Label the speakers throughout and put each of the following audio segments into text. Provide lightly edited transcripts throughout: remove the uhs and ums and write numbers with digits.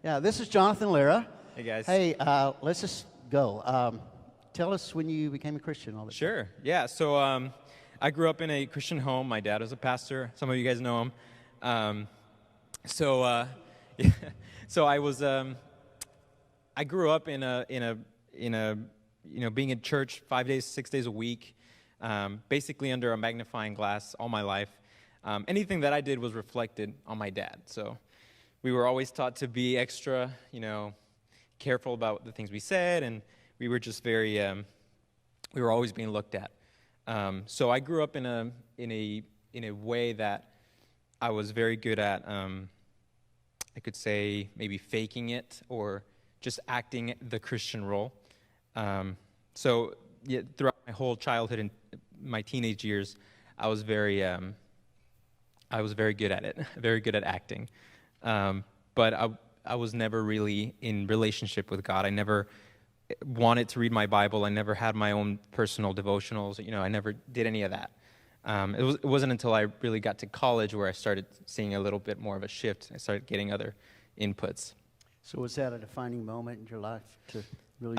Speaker 1: Yeah, this is Johnathan Lira.
Speaker 2: Hey, guys.
Speaker 1: Hey, let's just go. Tell us when you became a Christian. All that
Speaker 2: Sure. Yeah. So I grew up in a Christian home. My dad was a pastor. Some of you guys know him. So yeah, so I grew up in a being in church 5 days, 6 days a week, basically under a magnifying glass all my life. Anything that I did was reflected on my dad. So we were always taught to be extra, careful about the things we said, and we were just very, we were always being looked at. So I grew up in a way that I was very good at, I could say maybe faking it or just acting the Christian role. So yeah, throughout my whole childhood and my teenage years, I was very good at it, very good at acting. But I was never really in relationship with God. I never wanted to read my Bible. I never had my own personal devotionals. I never did any of that. It wasn't until I really got to college where I started seeing a little bit more of a shift. I started getting other inputs.
Speaker 1: So was that a defining moment in your life to really?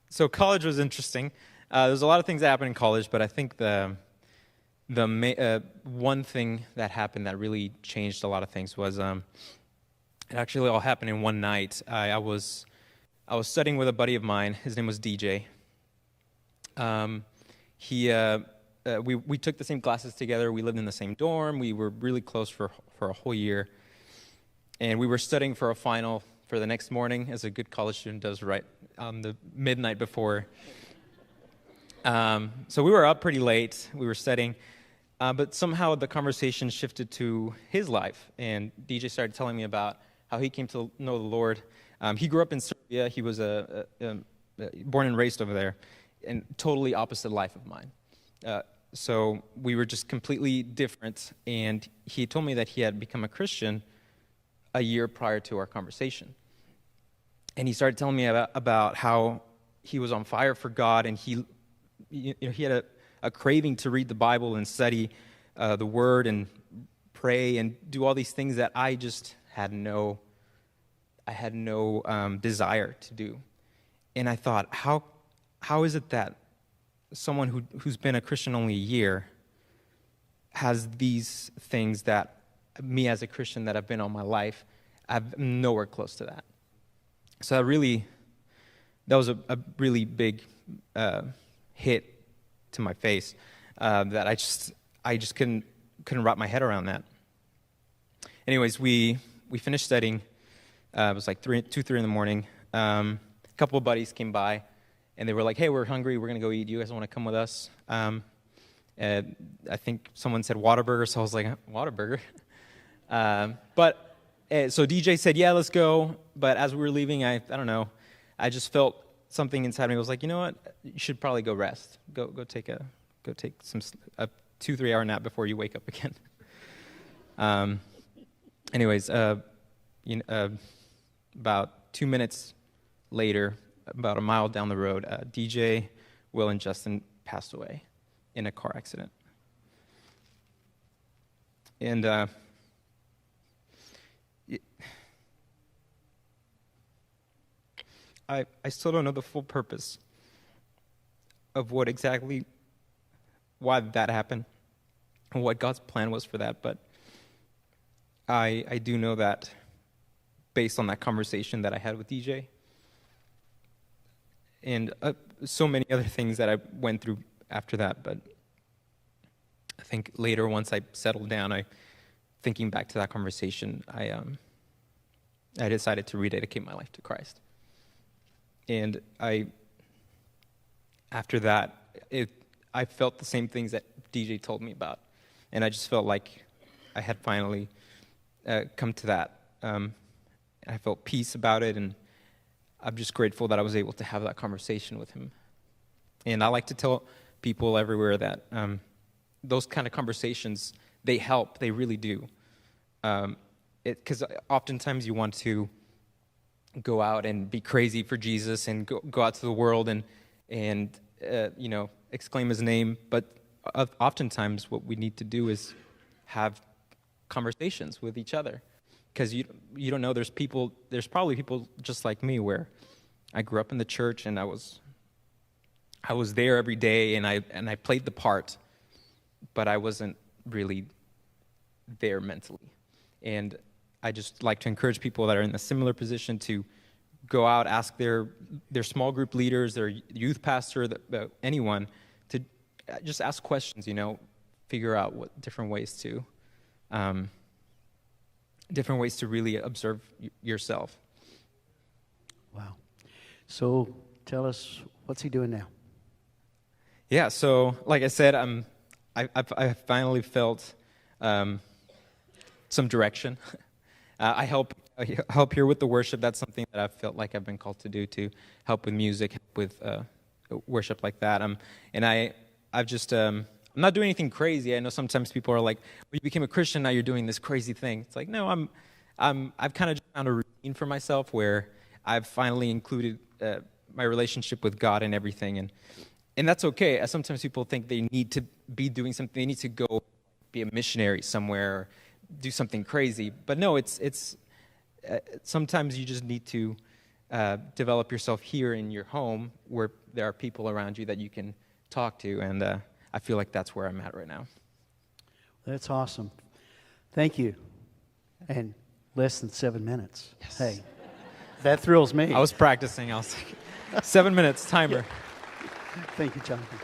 Speaker 2: So college was interesting. There's a lot of things that happened in college, but I think the one thing that happened that really changed a lot of things was it actually all happened in one night. I was studying with a buddy of mine. His name was DJ. We took the same classes together. We lived in the same dorm. We were really close for a whole year, and we were studying for a final for the next morning, as a good college student does, right on the midnight before. So we were up pretty late. We were studying. But somehow the conversation shifted to his life, and DJ started telling me about how he came to know the Lord. He grew up in Serbia. He was born and raised over there, and totally opposite life of mine. So we were just completely different, and he told me that he had become a Christian a year prior to our conversation. And he started telling me about how he was on fire for God, and he had a craving to read the Bible and study the Word and pray and do all these things that I just had no desire to do. And I thought, how is it that someone who's been a Christian only a year has these things that me as a Christian that I've been all my life, I'm nowhere close to that. So that was a really big hit to my face that I just couldn't wrap my head around that. Anyways, we finished studying. It was like 3 in the morning. A couple of buddies came by, and they were like, "Hey, we're hungry. We're gonna go eat. You guys want to come with us?" I think someone said Whataburger, so I was like, "Whataburger." So DJ said, "Yeah, let's go." But as we were leaving, I don't know, I just felt something inside me was like, you know what? You should probably go a 2-3 hour nap before you wake up again. Anyways, about 2 minutes later, about a mile down the road, DJ, Will, and Justin passed away in a car accident. And I still don't know the full purpose of why that happened and what God's plan was for that, but I do know that based on that conversation that I had with DJ and so many other things that I went through after that, but I think later once I settled down, thinking back to that conversation, I decided to rededicate my life to Christ. And after that, I felt the same things that DJ told me about. And I just felt like I had finally come to that. I felt peace about it, and I'm just grateful that I was able to have that conversation with him. And I like to tell people everywhere that those kind of conversations, they help. They really do. Because oftentimes you want to go out and be crazy for Jesus and go out to the world and exclaim his name. But oftentimes what we need to do is have conversations with each other because you don't know, there's probably people just like me where I grew up in the church and I was there every day and I played the part, but I wasn't really there mentally. And I just like to encourage people that are in a similar position to go out, ask their small group leaders, their youth pastor, anyone, to just ask questions, figure out what different ways to really observe yourself.
Speaker 1: Wow. So tell us, what's he doing now?
Speaker 2: Yeah, so like I said, I finally felt some direction. I help here with the worship. That's something that I've felt like I've been called to do, to help with music, help with worship like that. I'm not doing anything crazy. I know sometimes people are like, well, you became a Christian, now you're doing this crazy thing. It's like, no, I've kind of found a routine for myself where I've finally included my relationship with God in everything, and that's okay. Sometimes people think they need to be doing something, they need to go be a missionary somewhere, or do something crazy. But no, it's sometimes you just need to develop yourself here in your home where there are people around you that you can talk to, and I feel like that's where I'm at right now.
Speaker 1: That's awesome. Thank you. And less than 7 minutes.
Speaker 2: Yes.
Speaker 1: Hey, that thrills me.
Speaker 2: I was practicing. I was like, 7 minutes, timer.
Speaker 1: Thank you, Jonathan.